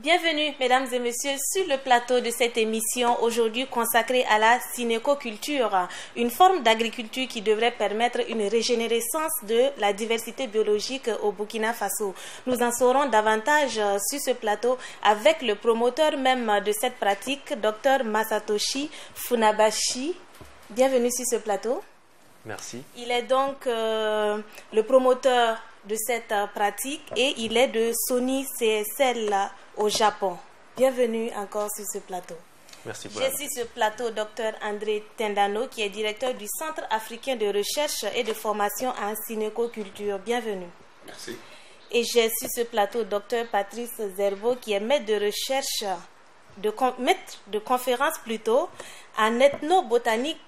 Bienvenue, mesdames et messieurs, sur le plateau de cette émission aujourd'hui consacrée à la synécoculture, une forme d'agriculture qui devrait permettre une régénérescence de la diversité biologique au Burkina Faso. Nous en saurons davantage sur ce plateau avec le promoteur même de cette pratique, Dr Masatoshi Funabashi. Bienvenue sur ce plateau. Merci. Il est donc le promoteur de cette pratique et il est de Sony CSL au Japon. Bienvenue encore sur ce plateau. Merci beaucoup. J'ai sur ce plateau Dr André Tendano qui est directeur du Centre africain de recherche et de formation en synécoculture. Bienvenue. Merci. Et j'ai sur ce plateau Dr Patrice Zerbo qui est maître de recherche, maître de conférence plutôt, en ethnobotanique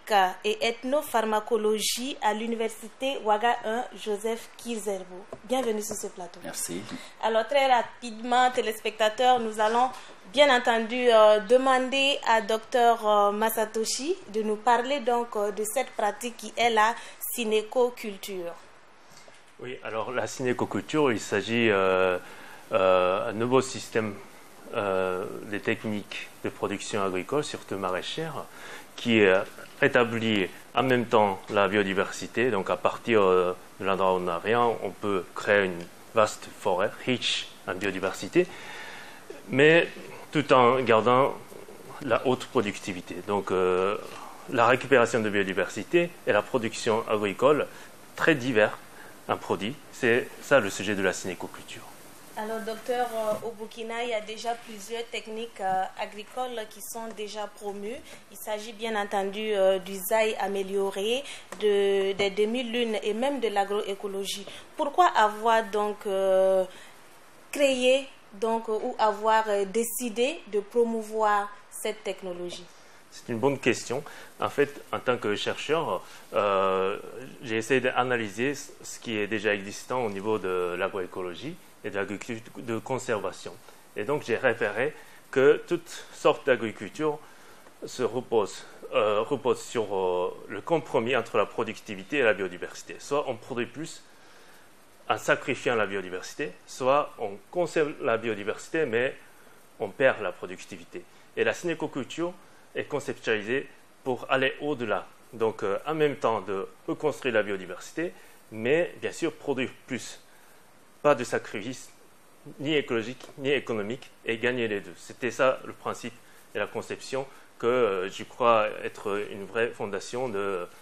et ethnopharmacologie à l'université Ouaga 1 Joseph Kizerbo. Bienvenue sur ce plateau. Merci. Alors très rapidement, téléspectateurs, nous allons bien entendu demander à Dr Masatoshi de nous parler donc de cette pratique qui est la synécoculture. Oui, alors la synécoculture, il s'agit d'un nouveau système des techniques de production agricole, surtout maraîchère, qui rétablit en même temps la biodiversité. Donc à partir de l'endroit où on n'a rien, on peut créer une vaste forêt riche en biodiversité, mais tout en gardant la haute productivité. Donc la récupération de biodiversité et la production agricole très divers en produits. C'est ça le sujet de la synécoculture. Alors, docteur, au Burkina, il y a déjà plusieurs techniques agricoles qui sont déjà promues. Il s'agit bien entendu du zaï amélioré, des demi-lunes et même de l'agroécologie. Pourquoi avoir donc créé ou avoir décidé de promouvoir cette technologie? C'est une bonne question. En fait, en tant que chercheur, j'ai essayé d'analyser ce qui est déjà existant au niveau de l'agroécologie et de l'agriculture de conservation. Et donc, j'ai repéré que toutes sortes d'agriculture se reposent sur le compromis entre la productivité et la biodiversité. Soit on produit plus en sacrifiant la biodiversité, soit on conserve la biodiversité, mais on perd la productivité. Et la synécoculture est conceptualisée pour aller au-delà. Donc, en même temps de reconstruire la biodiversité, mais bien sûr produire plus. Pas de sacrifice, ni écologique, ni économique, et gagner les deux. C'était ça le principe et la conception que je crois être une vraie fondation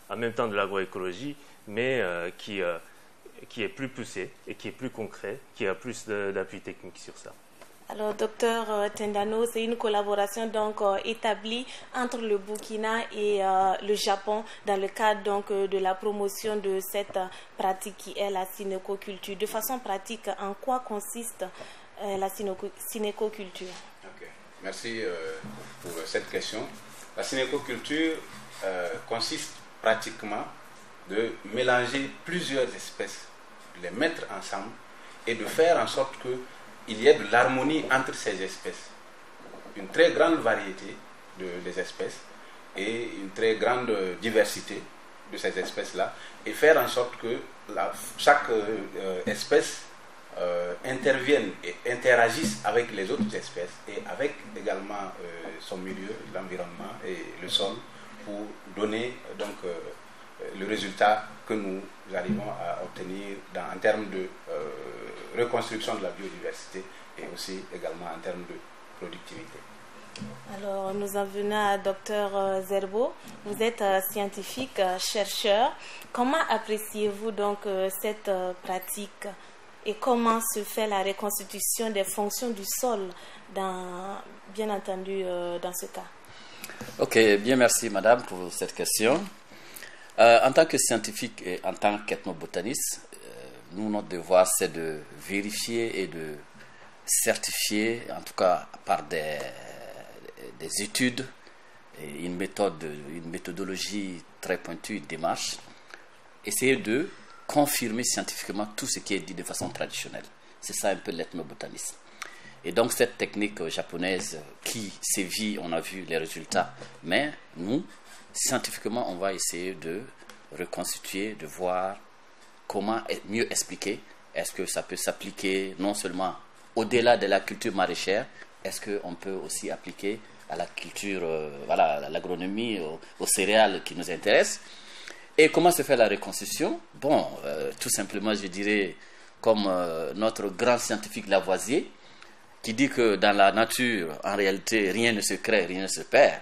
en même temps de l'agroécologie, mais qui est plus poussée et qui est plus concret, qui a plus d'appui technique sur ça. Alors, docteur Tendano, c'est une collaboration donc établie entre le Burkina et le Japon dans le cadre donc de la promotion de cette pratique qui est la synécoculture. De façon pratique, en quoi consiste la synécoculture? Okay. Merci pour cette question. La synécoculture consiste pratiquement de mélanger plusieurs espèces, de les mettre ensemble et de faire en sorte que il y a de l'harmonie entre ces espèces. Une très grande variété des espèces et une très grande diversité de ces espèces-là, et faire en sorte que chaque espèce intervienne et interagisse avec les autres espèces et avec également son milieu, l'environnement et le sol, pour donner donc le résultat que nous arrivons à obtenir en termes de reconstruction de la biodiversité et aussi également en termes de productivité. Alors, nous en venons à Dr Zerbo. Vous êtes scientifique, chercheur. Comment appréciez-vous donc cette pratique et comment se fait la reconstitution des fonctions du sol, bien entendu, dans ce cas? Ok, bien merci madame pour cette question. En tant que scientifique et en tant qu'ethnobotaniste, nous, notre devoir, c'est de vérifier et de certifier, en tout cas par des études, et une méthodologie très pointue, une démarche, essayer de confirmer scientifiquement tout ce qui est dit de façon traditionnelle. C'est ça un peu l'ethnobotanisme. Et donc cette technique japonaise qui sévit, on a vu les résultats, mais nous, scientifiquement, on va essayer de reconstituer, de voir comment mieux expliquer. Est-ce que ça peut s'appliquer non seulement au-delà de la culture maraîchère, est-ce qu'on peut aussi appliquer à la culture, à l'agronomie, aux céréales qui nous intéressent? Et comment se fait la reconstitution? Bon, tout simplement, je dirais, comme notre grand scientifique Lavoisier, qui dit que dans la nature, en réalité, rien ne se crée, rien ne se perd.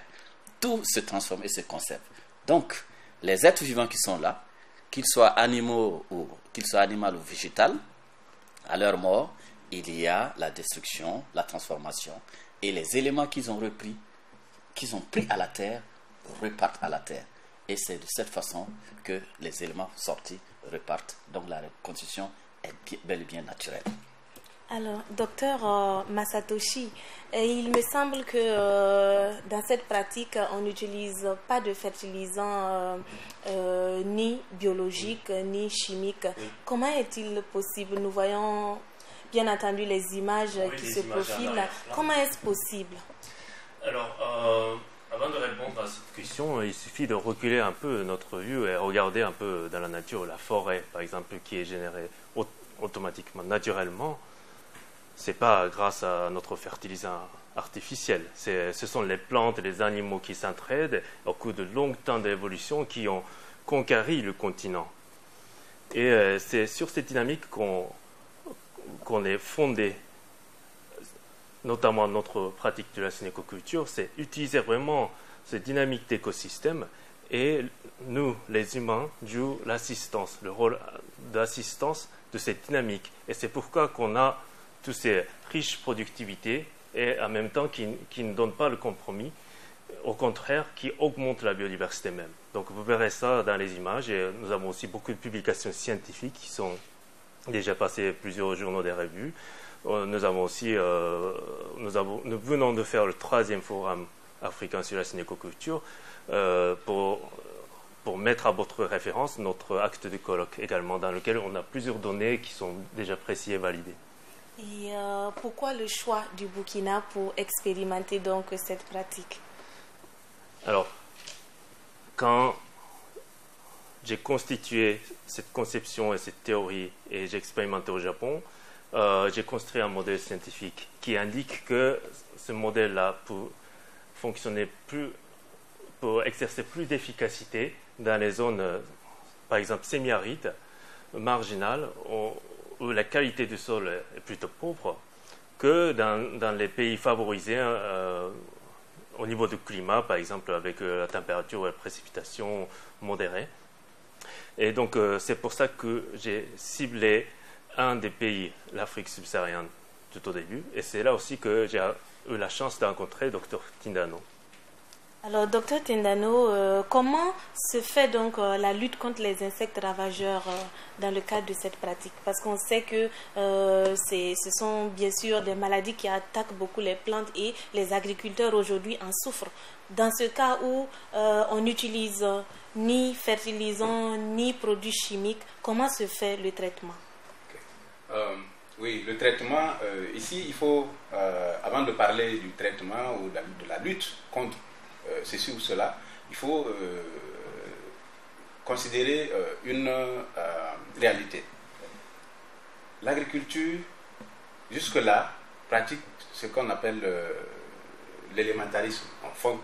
Tout se transforme et se conserve. Donc, les êtres vivants qui sont là, qu'ils soient animaux ou qu'ils soient animaux ou végétaux, à leur mort, il y a la destruction, la transformation, et les éléments qu'ils ont repris, qu'ils ont pris à la terre, repartent à la terre. Et c'est de cette façon que les éléments sortis repartent. Donc la reconstitution est bel et bien naturelle. Alors, docteur Masatoshi, il me semble que dans cette pratique, on n'utilise pas de fertilisants ni biologiques ni chimiques. Comment est-il possible? Nous voyons bien entendu les images qui se profilent. Comment est-ce possible? Alors, avant de répondre à cette question, il suffit de reculer un peu notre vue et regarder un peu dans la nature la forêt, par exemple, qui est générée automatiquement, naturellement. C'est pas grâce à notre fertilisant artificiel. Ce sont les plantes et les animaux qui s'entraident au cours de longs temps d'évolution qui ont conquéri le continent. Et c'est sur cette dynamique qu'on est fondé, notamment notre pratique de la synécoculture, c'est utiliser vraiment cette dynamique d'écosystème. Et nous, les humains, jouons l'assistance, le rôle d'assistance de cette dynamique. Et c'est pourquoi qu'on a toutes ces riches productivités et en même temps qui ne donnent pas le compromis, au contraire, qui augmentent la biodiversité même. Donc vous verrez ça dans les images et nous avons aussi beaucoup de publications scientifiques qui sont déjà passées plusieurs journaux des revues. Nous venons de faire le 3e forum africain sur la synécoculture pour mettre à votre référence notre acte de colloque également, dans lequel on a plusieurs données qui sont déjà précises et validées. Et pourquoi le choix du Burkina pour expérimenter donc cette pratique? Alors, quand j'ai constitué cette conception et cette théorie et j'ai expérimenté au Japon, j'ai construit un modèle scientifique qui indique que ce modèle-là, pour fonctionner pour exercer plus d'efficacité dans les zones, par exemple, semi-arides, marginales, où la qualité du sol est plutôt pauvre, que dans les pays favorisés au niveau du climat, par exemple, avec la température et la précipitation modérée. Et donc, c'est pour ça que j'ai ciblé un des pays, l'Afrique subsaharienne, tout au début. Et c'est là aussi que j'ai eu la chance de rencontrer Dr Tindano. Alors, Dr Tindano, comment se fait donc la lutte contre les insectes ravageurs dans le cadre de cette pratique? Parce qu'on sait que ce sont bien sûr des maladies qui attaquent beaucoup les plantes et les agriculteurs aujourd'hui en souffrent. Dans ce cas où on n'utilise ni fertilisants ni produits chimiques, comment se fait le traitement? Oui, le traitement, ici il faut, avant de parler du traitement ou de la lutte contre ceci ou cela, il faut considérer une réalité. L'agriculture, jusque-là, pratique ce qu'on appelle l'élémentarisme.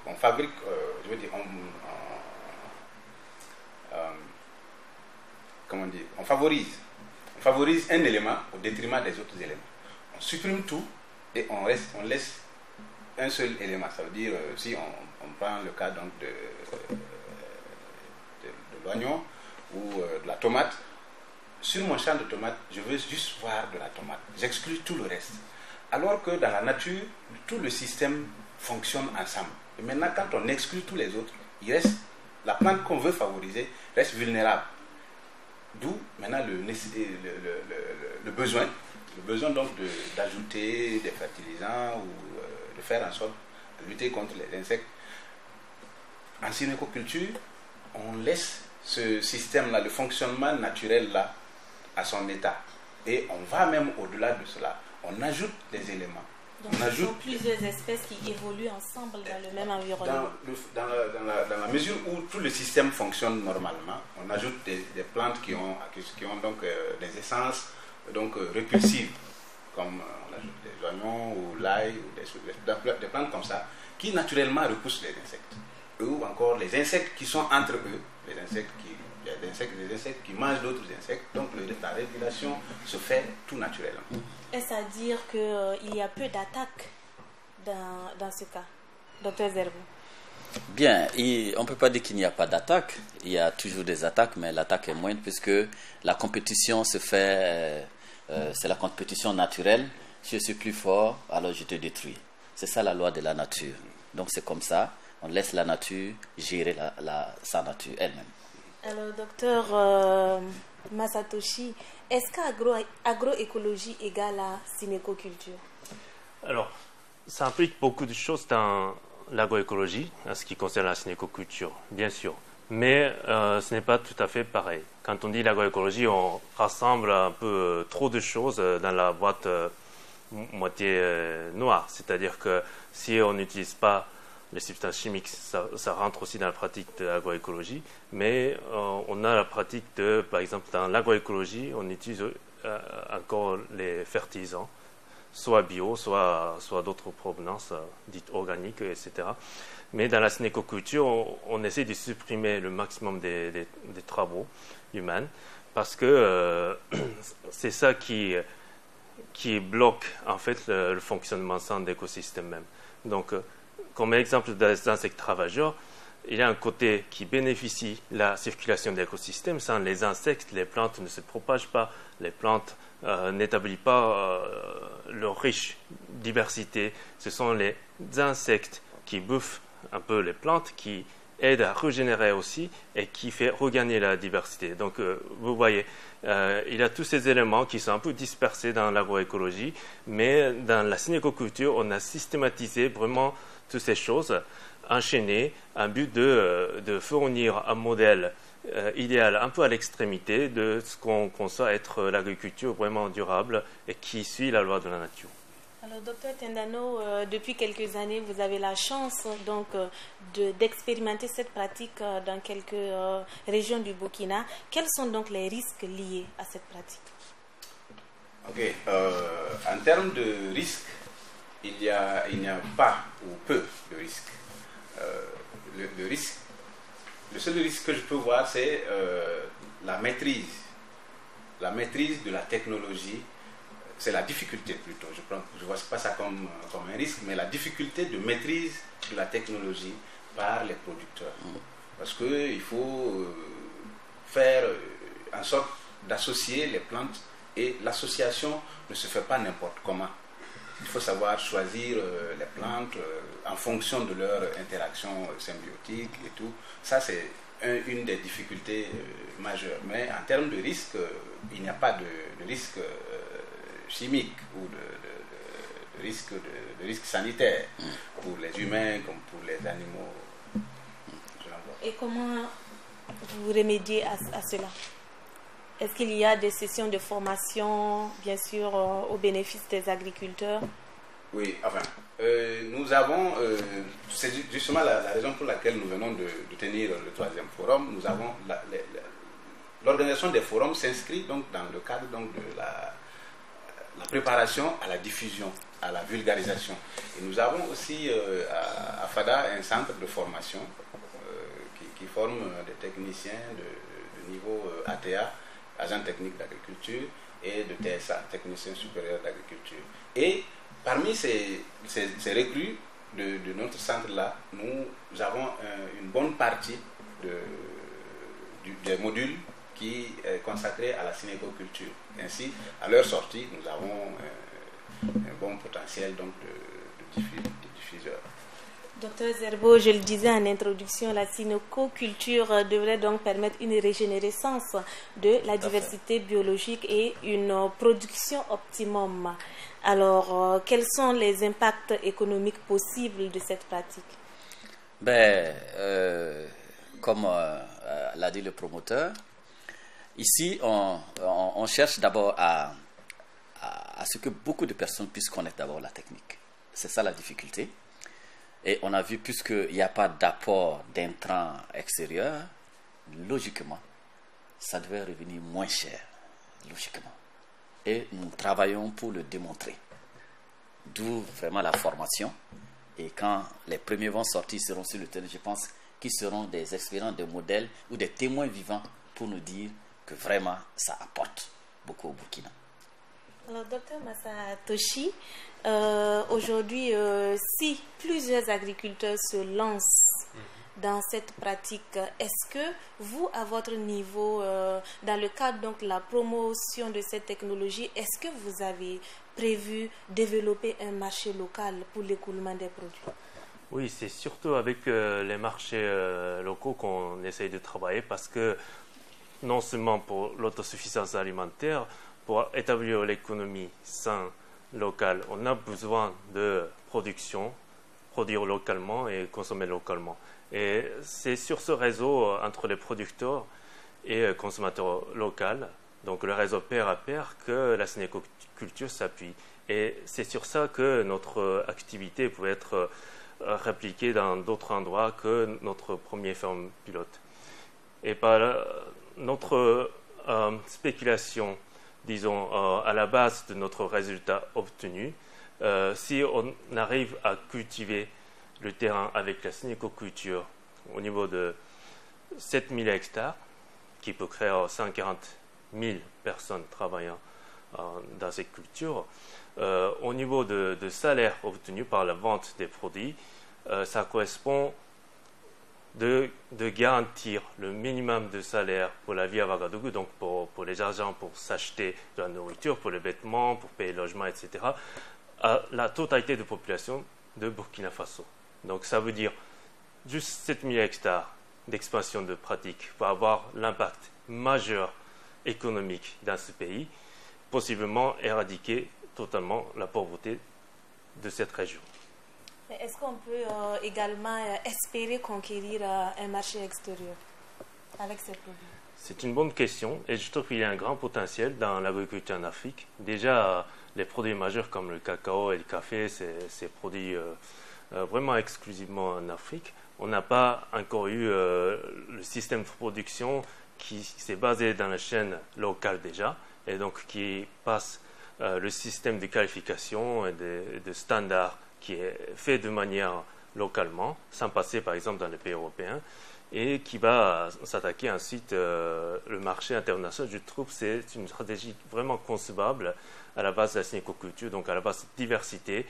On fabrique, je veux dire, comment dire, on favorise un élément au détriment des autres éléments. On supprime tout et on laisse un seul élément. Ça veut dire, si on prend le cas donc de l'oignon ou de la tomate, sur mon champ de tomates, je veux juste voir de la tomate. J'exclus tout le reste. Alors que dans la nature, tout le système fonctionne ensemble. Et maintenant, quand on exclut tous les autres, il reste, la plante qu'on veut favoriser reste vulnérable. D'où maintenant le besoin donc d'ajouter des fertilisants ou de faire en sorte de lutter contre les insectes. En synécoculture, on laisse ce système-là, le fonctionnement naturel-là, à son état. Et on va même au-delà de cela. On ajoute des éléments. Donc, il y a plusieurs espèces qui évoluent ensemble dans le même environnement. Dans la mesure où tout le système fonctionne normalement, on ajoute des plantes qui ont donc des essences donc répulsives, comme on ajoute des oignons ou l'ail, ou des plantes comme ça, qui naturellement repoussent les insectes. Ou encore les insectes qui sont entre eux, les insectes qui mangent d'autres insectes, donc la régulation se fait tout naturellement. Est-ce à dire qu'il y a peu d'attaques dans ce cas, Dr Zerbo? Bien, on ne peut pas dire qu'il n'y a pas d'attaque. Il y a toujours des attaques, mais l'attaque est moindre puisque la compétition se fait, c'est la compétition naturelle. Je suis plus fort, alors je te détruis. C'est ça la loi de la nature. Donc c'est comme ça, on laisse la nature gérer sa nature elle-même. Alors, docteur Masatoshi, est-ce qu'agroécologie égale à synécoculture? Alors, ça implique beaucoup de choses dans l'agroécologie, en ce qui concerne la synécoculture, bien sûr. Mais ce n'est pas tout à fait pareil. Quand on dit l'agroécologie, on rassemble un peu trop de choses dans la boîte moitié noire. C'est-à-dire que si on n'utilise pas les substances chimiques, ça rentre aussi dans la pratique de l'agroécologie. Mais on a la pratique de, par exemple, dans l'agroécologie, on utilise encore les fertilisants, soit bio, soit d'autres provenances, dites organiques, etc. Mais dans la synécoculture, on essaie de supprimer le maximum des travaux humains parce que c'est ça qui bloque en fait le fonctionnement sain d'écosystème même. Donc, comme exemple des insectes ravageurs, il y a un côté qui bénéficie de la circulation de l'écosystème. Sans les insectes, les plantes ne se propagent pas, les plantes n'établissent pas leur riche diversité. Ce sont les insectes qui bouffent un peu les plantes, qui aident à régénérer aussi et qui fait regagner la diversité. Donc, vous voyez, il y a tous ces éléments qui sont un peu dispersés dans l'agroécologie, mais dans la synécoculture, on a systématisé vraiment toutes ces choses, enchaînées, en but de fournir un modèle idéal un peu à l'extrémité de ce qu'on conçoit être l'agriculture vraiment durable et qui suit la loi de la nature. Alors, docteur Tendano, depuis quelques années, vous avez la chance donc d'expérimenter cette pratique dans quelques régions du Burkina. Quels sont donc les risques liés à cette pratique? Ok, en termes de risques, il n'y a pas ou peu de risques. Le seul risque que je peux voir, c'est la maîtrise de la technologie. C'est la difficulté plutôt, je ne vois pas ça comme un risque, mais la difficulté de maîtrise de la technologie par les producteurs. Parce qu'il faut faire en sorte d'associer les plantes, et l'association ne se fait pas n'importe comment. Il faut savoir choisir les plantes en fonction de leur interaction symbiotique et tout. Ça, c'est une des difficultés majeures. Mais en termes de risque, il n'y a pas de risque chimique ou de risque sanitaire pour les humains comme pour les animaux. Et comment vous remédiez à cela? Est-ce qu'il y a des sessions de formation, bien sûr, au bénéfice des agriculteurs? Oui, enfin, nous avons, c'est justement la raison pour laquelle nous venons de tenir le 3e forum. Nous avons l'organisation des forums s'inscrit donc dans le cadre donc de la préparation à la diffusion, à la vulgarisation. Et nous avons aussi à FADA un centre de formation qui forme des techniciens de niveau ATA, agent technique d'agriculture, et de TSA, technicien supérieur d'agriculture. Et parmi ces recrues de notre centre-là, nous avons une bonne partie des modules qui est consacré à la synécoculture. Ainsi, à leur sortie, nous avons un bon potentiel donc, de diffuseurs. Docteur Zerbo, je le disais en introduction, la synécoculture devrait donc permettre une régénérescence de la diversité biologique et une production optimum. Alors, quels sont les impacts économiques possibles de cette pratique? Comme l'a dit le promoteur, ici, on cherche d'abord à ce que beaucoup de personnes puissent connaître d'abord la technique. C'est ça la difficulté. Et on a vu, puisqu'il n'y a pas d'apport d'intrants extérieurs, logiquement, ça devait revenir moins cher, logiquement. et nous travaillons pour le démontrer. D'où vraiment la formation. Et quand les premiers vont sortir, seront sur le terrain, je pense qu'ils seront des expériences, des modèles ou des témoins vivants pour nous dire que vraiment ça apporte beaucoup au Burkina. Alors, docteur Massa Toshi, aujourd'hui, si plusieurs agriculteurs se lancent dans cette pratique, est-ce que vous, à votre niveau, dans le cadre donc de la promotion de cette technologie, est-ce que vous avez prévu développer un marché local pour l'écoulement des produits? Oui, c'est surtout avec les marchés locaux qu'on essaye de travailler parce que non seulement pour l'autosuffisance alimentaire, pour établir l'économie saine locale, on a besoin de production, produire localement et consommer localement. Et c'est sur ce réseau entre les producteurs et consommateurs locaux, donc le réseau pair à pair, que la cinécoculture s'appuie. Et c'est sur ça que notre activité peut être répliquée dans d'autres endroits que notre premier ferme pilote. Et par notre spéculation, disons, à la base de notre résultat obtenu, si on arrive à cultiver le terrain avec la cinécoculture au niveau de 7000 hectares, qui peut créer 140 000 personnes travaillant dans cette culture, au niveau de salaire obtenu par la vente des produits, ça correspond de garantir le minimum de salaire pour la vie à Ouagadougou, donc pour les argents pour s'acheter de la nourriture, pour les vêtements, pour payer le logement, etc., à la totalité de la population de Burkina Faso. Donc ça veut dire juste 7000 hectares d'expansion de pratiques va avoir l'impact majeur économique dans ce pays, possiblement éradiquer totalement la pauvreté de cette région. Est-ce qu'on peut également espérer conquérir un marché extérieur avec ces produits? C'est une bonne question et je trouve qu'il y a un grand potentiel dans l'agriculture en Afrique. Déjà, les produits majeurs comme le cacao et le café, c'est produit vraiment exclusivement en Afrique. On n'a pas encore eu le système de production qui s'est basé dans la chaîne locale déjà et donc qui passe le système de qualification et de standards qui est fait de manière localement, sans passer par exemple dans les pays européens, et qui va s'attaquer ensuite le marché international. Je trouve que c'est une stratégie vraiment concevable à la base de la cinécoculture, donc à la base de diversité,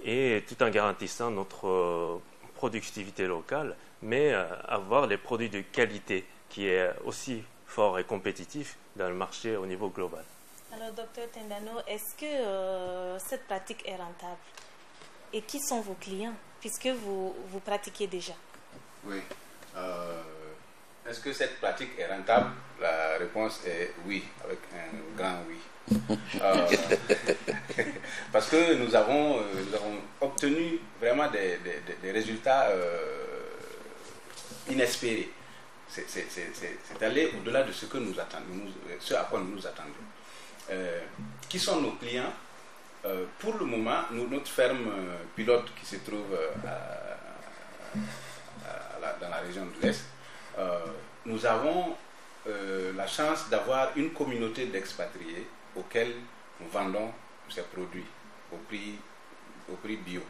et tout en garantissant notre productivité locale, mais avoir les produits de qualité qui est aussi fort et compétitif dans le marché au niveau global. Alors, docteur Tendano, est-ce que cette pratique est rentable? Et qui sont vos clients, puisque vous pratiquez déjà? Oui. Est-ce que cette pratique est rentable? La réponse est oui, avec un grand oui. Parce que nous avons obtenu vraiment des résultats inespérés. C'est aller au-delà de ce que nous attendons, ce à quoi nous nous attendions. Qui sont nos clients? Pour le moment, notre ferme pilote qui se trouve dans la région de l'Est, nous avons la chance d'avoir une communauté d'expatriés auxquels nous vendons ces produits au prix bio.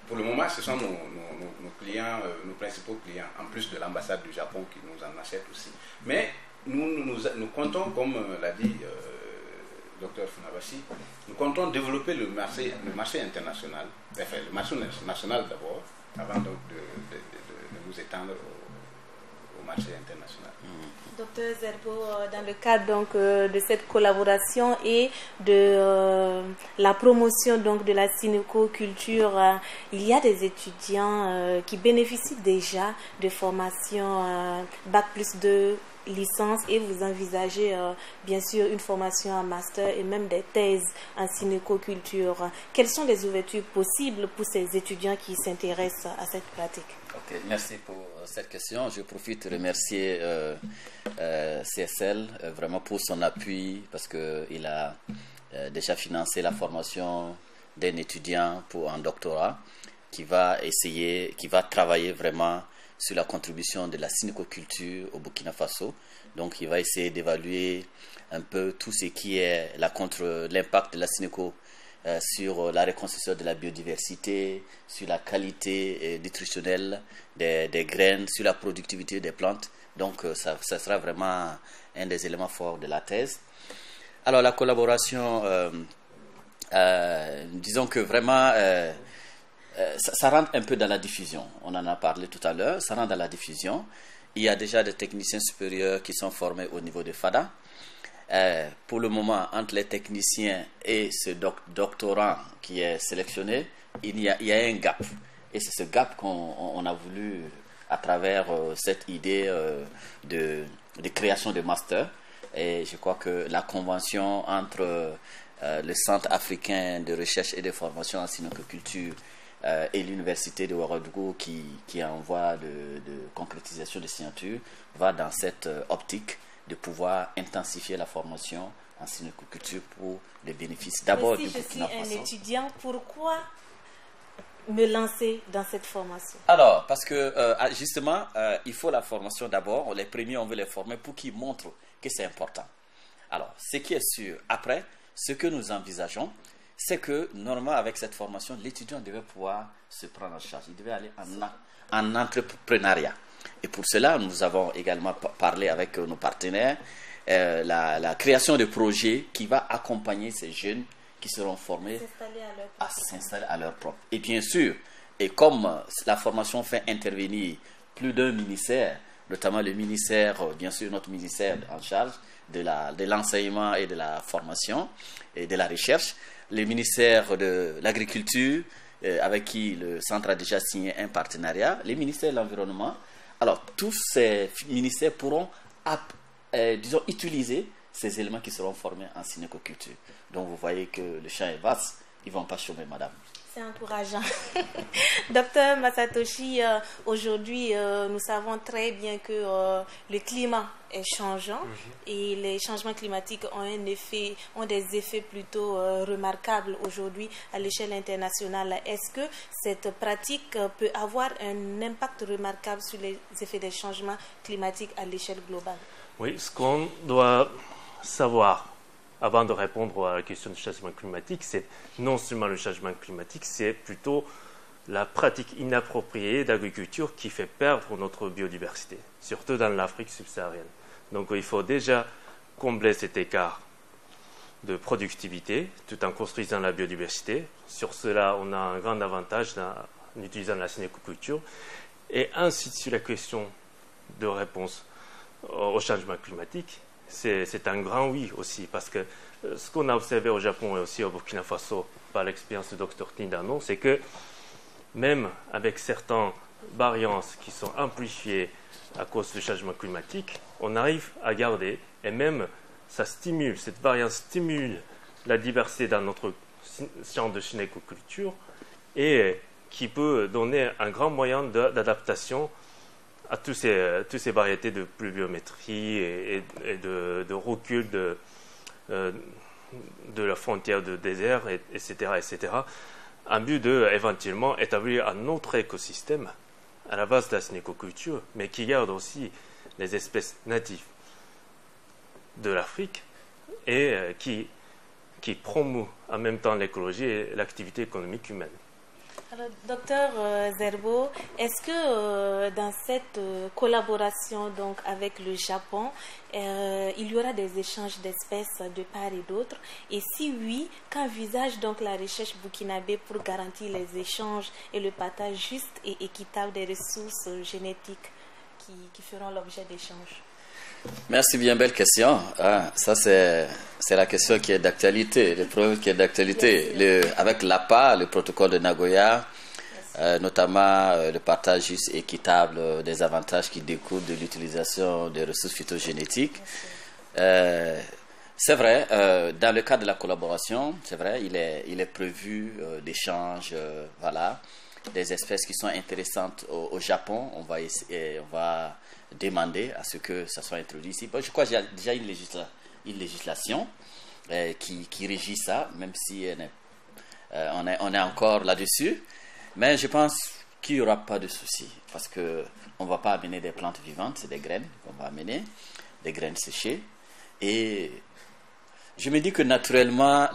Pour le moment, ce sont nos clients, nos principaux clients, en plus de l'ambassade du Japon qui nous en achète aussi. Mais nous comptons, comme l'a dit Dr Funabashi, nous comptons développer le marché international, enfin le marché national d'abord, avant donc de nous étendre au marché international. Docteur Zerbo, dans le cadre donc de cette collaboration et de la promotion donc de la cinécoculture, il y a des étudiants qui bénéficient déjà de formation Bac+2 licence et vous envisagez bien sûr une formation en master et même des thèses en cinécoculture. Quelles sont les ouvertures possibles pour ces étudiants qui s'intéressent à cette pratique? Ok, merci pour cette question. Je profite de remercier CSL vraiment pour son appui parce qu'il a déjà financé la formation d'un étudiant pour un doctorat qui va travailler vraiment sur la contribution de la synécoculture au Burkina Faso. Donc il va essayer d'évaluer un peu tout ce qui est l'impact de la synéco sur la reconstruction de la biodiversité, sur la qualité nutritionnelle des graines, sur la productivité des plantes. Donc ça sera vraiment un des éléments forts de la thèse. Alors la collaboration, disons que vraiment ça rentre un peu dans la diffusion. On en a parlé tout à l'heure, ça rentre dans la diffusion. Il y a déjà des techniciens supérieurs qui sont formés au niveau de FADA. Pour le moment, entre les techniciens et ce doctorant qui est sélectionné, il y a un gap. Et c'est ce gap qu'on a voulu, à travers cette idée de création de master. Et je crois que la convention entre le Centre africain de recherche et de formation en synécoculture et l'université de Ouagadougou qui est en voie de concrétisation de signature va dans cette optique de pouvoir intensifier la formation en synécoculture pour les bénéfices d'abord du Burkina Faso. Si je suis un étudiant, pourquoi me lancer dans cette formation? Alors, parce que justement, il faut la formation d'abord. Les premiers, on veut les former pour qu'ils montrent que c'est important. Alors, ce qui est sûr, après, ce que nous envisageons, c'est que normalement, avec cette formation, l'étudiant devait pouvoir se prendre en charge. Il devait aller en entrepreneuriat. Et pour cela, nous avons également parlé avec nos partenaires la création de projets qui va accompagner ces jeunes qui seront formés à s'installer à leur propre. Et bien sûr, et comme la formation fait intervenir plus d'un ministère, notamment le ministère, bien sûr notre ministère en charge de l'enseignement et de la formation et de la recherche, le ministère de l'Agriculture, avec qui le centre a déjà signé un partenariat, les ministères de l'Environnement. Alors, tous ces ministères pourront, disons, utiliser ces éléments qui seront formés en synécoculture. Donc, vous voyez que le champ est vaste. Ils ne vont pas chômer, madame. C'est encourageant. Docteur Masatoshi, aujourd'hui, nous savons très bien que le climat est changeant et les changements climatiques ont des effets plutôt remarquables aujourd'hui à l'échelle internationale. Est-ce que cette pratique peut avoir un impact remarquable sur les effets des changements climatiques à l'échelle globale? Oui, ce qu'on doit savoir avant de répondre à la question du changement climatique, c'est non seulement le changement climatique, c'est plutôt la pratique inappropriée d'agriculture qui fait perdre notre biodiversité, surtout dans l'Afrique subsaharienne. Donc il faut déjà combler cet écart de productivité tout en construisant la biodiversité. Sur cela, on a un grand avantage en utilisant la synécoculture. Et ensuite, sur la question de réponse au changement climatique, c'est un grand oui aussi, parce que ce qu'on a observé au Japon et aussi au Burkina Faso par l'expérience du Dr Tindano, c'est que même avec certaines variances qui sont amplifiées à cause du changement climatique, on arrive à garder, et même cette variance stimule la diversité dans notre champ de synécoculture et qui peut donner un grand moyen d'adaptation à toutes ces variétés de pluviométrie et de recul de la frontière de désert, etc., en but d'éventuellement établir un autre écosystème à la base de la synécoculture, mais qui garde aussi les espèces natives de l'Afrique et qui promeut en même temps l'écologie et l'activité économique humaine. Alors, docteur Zerbo, est-ce que dans cette collaboration donc, avec le Japon, il y aura des échanges d'espèces de part et d'autre? Et si oui, qu'envisage donc la recherche burkinabé pour garantir les échanges et le partage juste et équitable des ressources génétiques qui feront l'objet d'échanges? Merci, bien belle question. Ça, c'est la question qui est d'actualité, le problème qui est d'actualité. Avec l'APA, le protocole de Nagoya, notamment le partage juste et équitable des avantages qui découlent de l'utilisation des ressources phytogénétiques. C'est vrai, dans le cadre de la collaboration, c'est vrai, il est prévu d'échanges, voilà, des espèces qui sont intéressantes au Japon. On va demander à ce que ça soit introduit ici. Je crois qu'il y a déjà une législation qui régit ça, même si on est encore là-dessus. Mais je pense qu'il n'y aura pas de souci, parce qu'on ne va pas amener des plantes vivantes, c'est des graines qu'on va amener, des graines séchées. Et je me dis que naturellement,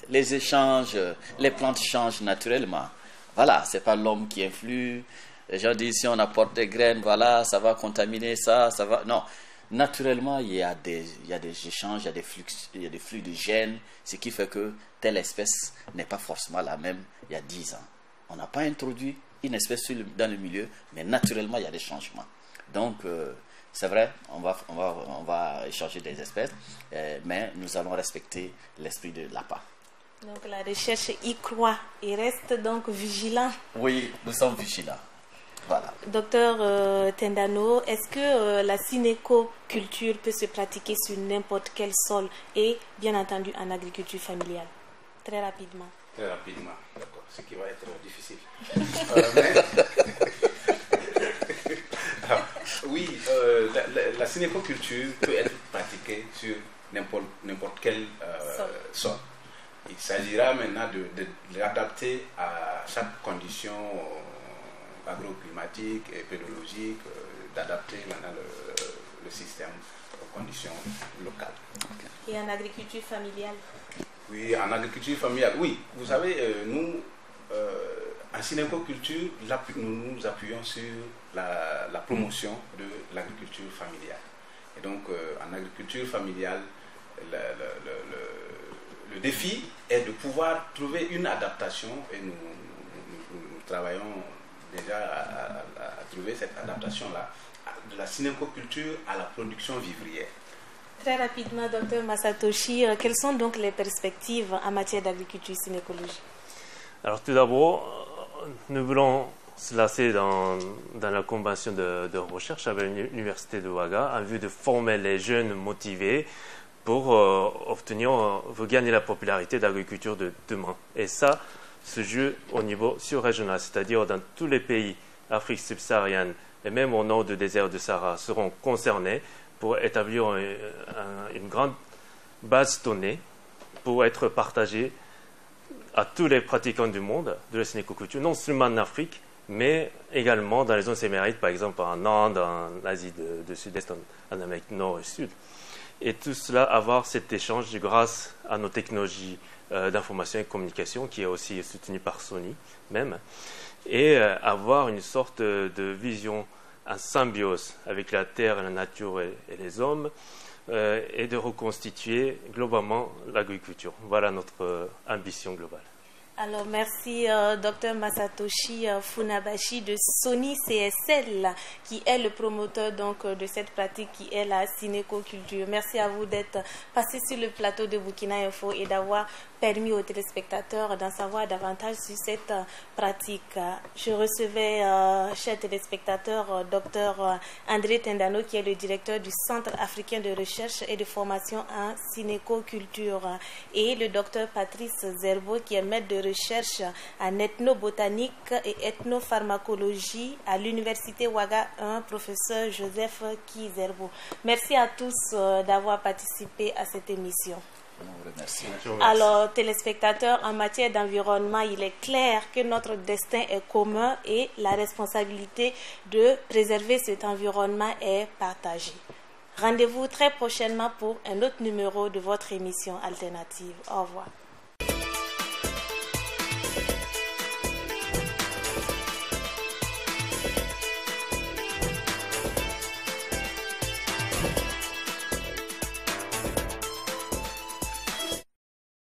les échanges, les plantes changent naturellement. Voilà, ce n'est pas l'homme qui influe. Les gens disent, si on apporte des graines, voilà, ça va contaminer ça, ça va... Non, naturellement, il y a des échanges, il y a des flux de gènes, ce qui fait que telle espèce n'est pas forcément la même il y a 10 ans. On n'a pas introduit une espèce dans le milieu, mais naturellement, il y a des changements. Donc, c'est vrai, on va échanger des espèces, mais nous allons respecter l'esprit de l'APA. Donc, la recherche y croit et reste donc vigilant. Oui, nous sommes vigilants. Voilà. Docteur Tendano, est-ce que la cinécoculture peut se pratiquer sur n'importe quel sol et bien entendu en agriculture familiale? Très rapidement. Très rapidement, d'accord. Ce qui va être difficile. Oui, la cinécoculture peut être pratiquée sur n'importe quel sol. Il s'agira maintenant de l'adapter à chaque condition agroclimatique et pédologique, d'adapter maintenant le système aux conditions locales. Et en agriculture familiale? Oui, en agriculture familiale, oui. Vous savez, nous, en cinécoculture, nous nous appuyons sur la promotion de l'agriculture familiale. Et donc, en agriculture familiale, le défi est de pouvoir trouver une adaptation, et nous travaillons déjà à trouver cette adaptation-là, de la cinécoculture à la production vivrière. Très rapidement, docteur Masatoshi, quelles sont donc les perspectives en matière d'agriculture cinécologie? Alors tout d'abord, nous voulons se lancer dans la convention de recherche avec l'Université de Ouaga en vue de former les jeunes motivés pour gagner la popularité de l'agriculture de demain. Et ça se joue au niveau sur-régional, c'est-à-dire dans tous les pays d'Afrique subsaharienne et même au nord du désert de Sahara seront concernés pour établir une grande base de données pour être partagée à tous les pratiquants du monde de la cinécoculture, non seulement en Afrique, mais également dans les zones sémérides, par exemple en Inde, en Asie du Sud-Est, en Amérique Nord et Sud. Et tout cela, avoir cet échange grâce à nos technologies d'information et de communication, qui est aussi soutenue par Sony même, et avoir une sorte de vision en symbiose avec la terre, la nature et les hommes, et de reconstituer globalement l'agriculture. Voilà notre ambition globale. Alors, merci Dr Masatoshi Funabashi de Sony CSL, qui est le promoteur donc, de cette pratique qui est la cinécoculture. Merci à vous d'être passé sur le plateau de Burkina Info et d'avoir permis aux téléspectateurs d'en savoir davantage sur cette pratique. Je recevais, chers téléspectateurs, Dr André Tendano, qui est le directeur du Centre africain de recherche et de formation en cinécoculture, et le Dr Patrice Zerbo, qui est maître de recherche en ethnobotanique et ethnopharmacologie à l'Université Ouaga 1, professeur Joseph Kizerbo. Merci à tous d'avoir participé à cette émission. Merci. Alors, téléspectateurs, en matière d'environnement, il est clair que notre destin est commun et la responsabilité de préserver cet environnement est partagée. Rendez-vous très prochainement pour un autre numéro de votre émission alternative. Au revoir.